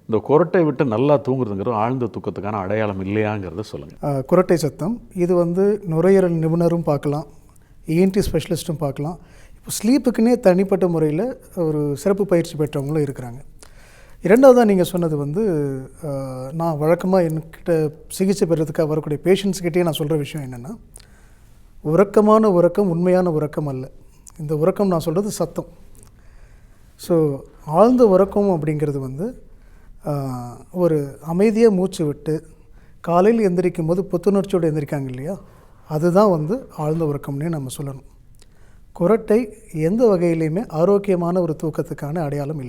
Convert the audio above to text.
இந்த குரட்டை விட்டு நல்லா தூங்குறதுங்கிறது ஆழ்ந்த தூக்கத்துக்கான அடையாளம் இல்லையாங்கிறத சொல்லுங்கள். குரட்டை சத்தம் இது நுரையீரல் நிபுணரும் பார்க்கலாம், இஎன்டி ஸ்பெஷலிஸ்ட்டும் பார்க்கலாம். இப்போ ஸ்லீப்புக்குன்னே தனிப்பட்ட முறையில் ஒரு சிறப்பு பயிற்சி பெற்றவங்களும் இருக்கிறாங்க. இரண்டாவதாக நீங்கள் சொன்னது நான் வழக்கமாக என்கிட்ட சிகிச்சை பெறதுக்காக வரக்கூடிய பேஷண்ட்ஸ்கிட்டே நான் சொல்கிற விஷயம் என்னென்னா, உறக்கமான உறக்கம் உண்மையான உறக்கம் அல்ல. இந்த உறக்கம் நான் சொல்கிறது சத்தம். ஸோ ஆழ்ந்த உறக்கம் அப்படிங்கிறது ஒரு அமைதியாக மூச்சு விட்டு காலையில் எந்திரிக்கும் போது புத்துணர்ச்சியோடு எந்திரிக்காங்க இல்லையா, அதுதான் ஆழ்ந்த உறக்கம்னே நம்ம சொல்லணும். குரட்டை எந்த வகையிலையுமே ஆரோக்கியமான ஒரு தூக்கத்துக்கான அடையாளம் இல்லை.